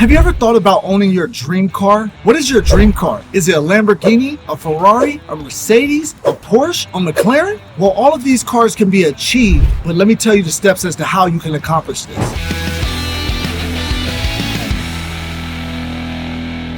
Have you ever thought about owning your dream car? What is your dream car? Is it a Lamborghini, a Ferrari, a Mercedes, a Porsche, a McLaren? Well, all of these cars can be achieved, but let me tell you the steps as to how you can accomplish this.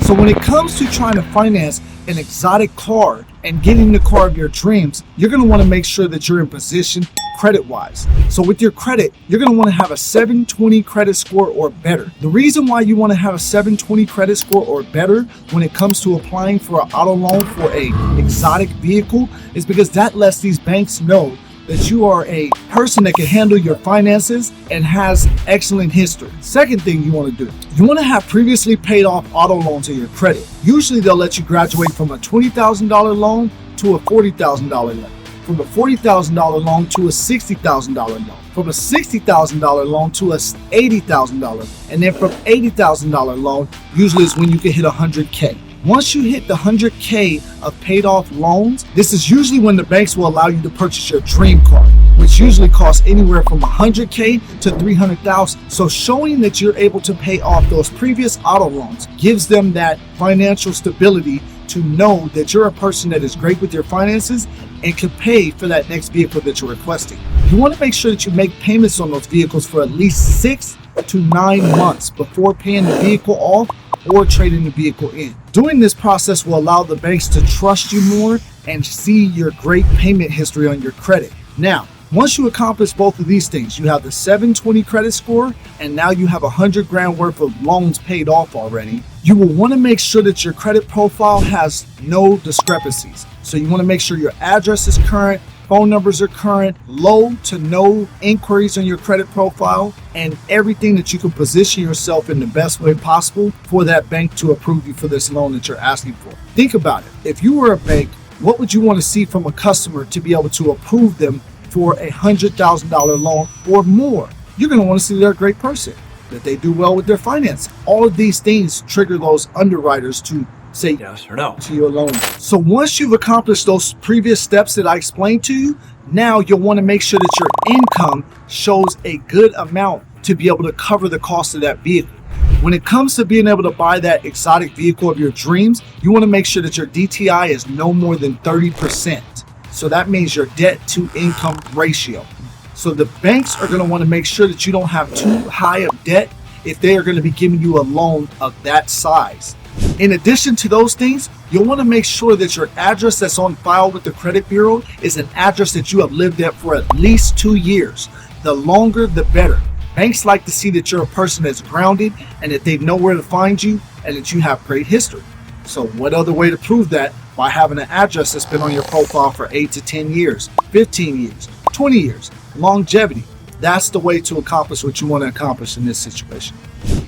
So when it comes to trying to finance an exotic car and getting the car of your dreams, you're going to want to make sure that you're in position credit-wise. So with your credit, you're going to want to have a 720 credit score or better. The reason why you want to have a 720 credit score or better when it comes to applying for an auto loan for an exotic vehicle is because that lets these banks know that you are a person that can handle your finances and has excellent history. Second thing you want to do, you want to have previously paid off auto loans in your credit. Usually they'll let you graduate from a $20,000 loan to a $40,000 loan, from a $40,000 loan to a $60,000 loan, from a $60,000 loan to a $80,000, and then from $80,000 loan usually is when you can hit $100K. Once you hit the $100K of paid off loans, this is usually when the banks will allow you to purchase your dream car, which usually costs anywhere from $100K to $300,000. So showing that you're able to pay off those previous auto loans gives them that financial stability to know that you're a person that is great with your finances and can pay for that next vehicle that you're requesting. You want to make sure that you make payments on those vehicles for at least 6 to 9 months before paying the vehicle off or trading the vehicle in. Doing this process will allow the banks to trust you more and see your great payment history on your credit. Now, once you accomplish both of these things, you have the 720 credit score, and now you have $100,000 worth of loans paid off already. You will want to make sure that your credit profile has no discrepancies. So you want to make sure your address is current, phone numbers are current, low to no inquiries on your credit profile, and everything that you can position yourself in the best way possible for that bank to approve you for this loan that you're asking for. Think about it. If you were a bank, what would you want to see from a customer to be able to approve them for a $100,000 loan or more? You're going to want to see they're a great person, that they do well with their finance. All of these things trigger those underwriters to say yes or no to your loan. So once you've accomplished those previous steps that I explained to you, now you'll want to make sure that your income shows a good amount to be able to cover the cost of that vehicle. When it comes to being able to buy that exotic vehicle of your dreams, you want to make sure that your DTI is no more than 30%. So that means your debt to income ratio. So the banks are going to want to make sure that you don't have too high of debt if they are going to be giving you a loan of that size. In addition to those things, you'll want to make sure that your address that's on file with the credit bureau is an address that you have lived at for at least 2 years. The longer, the better. Banks like to see that you're a person that's grounded and that they know where to find you and that you have great history. So what other way to prove that? By having an address that's been on your profile for 8 to 10 years, 15 years, 20 years, longevity. That's the way to accomplish what you want to accomplish in this situation.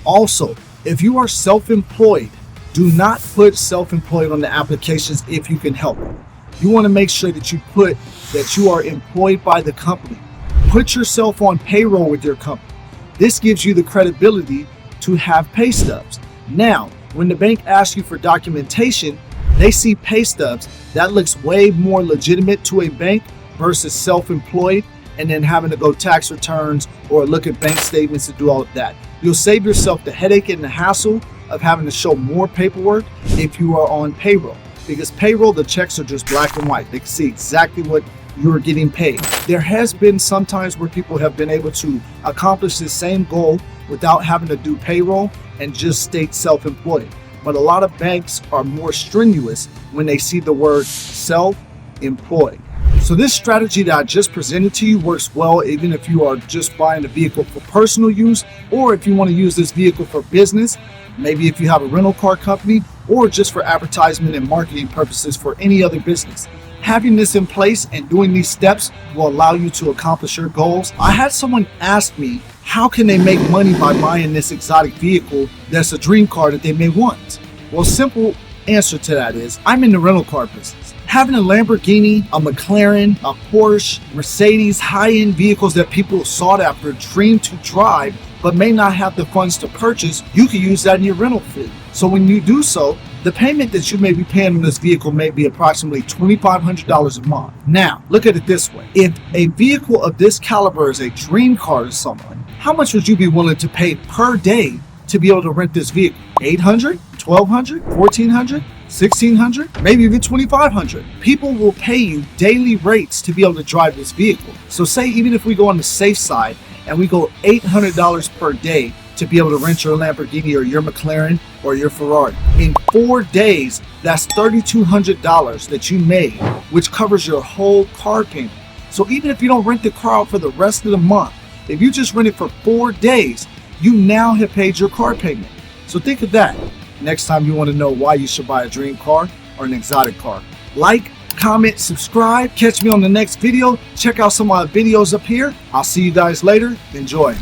Also, if you are self-employed, do not put self-employed on the applications if you can help it. You want to make sure that you put that you are employed by the company. Put yourself on payroll with your company. This gives you the credibility to have pay stubs. Now, when the bank asks you for documentation, they see pay stubs. That looks way more legitimate to a bank versus self-employed and then having to go tax returns or look at bank statements to do all of that. You'll save yourself the headache and the hassle of having to show more paperwork if you are on payroll. Because payroll, the checks are just black and white. They can see exactly what you're getting paid. There has been some times where people have been able to accomplish the same goal without having to do payroll and just state self-employed. But a lot of banks are more strenuous when they see the word self-employed. So this strategy that I just presented to you works well even if you are just buying a vehicle for personal use, or if you want to use this vehicle for business, maybe if you have a rental car company, or just for advertisement and marketing purposes for any other business. Having this in place and doing these steps will allow you to accomplish your goals. I had someone ask me, how can they make money by buying this exotic vehicle that's a dream car that they may want? Well, simple answer to that is, I'm in the rental car business. Having a Lamborghini, a McLaren, a Porsche, Mercedes, high-end vehicles that people sought after, dream to drive, but may not have the funds to purchase, you can use that in your rental fleet. So when you do so, the payment that you may be paying on this vehicle may be approximately $2,500 a month. Now, look at it this way. If a vehicle of this caliber is a dream car to someone, how much would you be willing to pay per day to be able to rent this vehicle? $800, $1,200, $1,400, $1,600, maybe even $2,500. People will pay you daily rates to be able to drive this vehicle. So say even if we go on the safe side and we go $800 per day to be able to rent your Lamborghini or your McLaren or your Ferrari. In 4 days, that's $3,200 that you made, which covers your whole car payment. So even if you don't rent the car out for the rest of the month, if you just rent it for 4 days, you now have paid your car payment. So think of that next time you want to know why you should buy a dream car or an exotic car. Like, comment, subscribe. Catch me on the next video. Check out some of my videos up here. I'll see you guys later. Enjoy.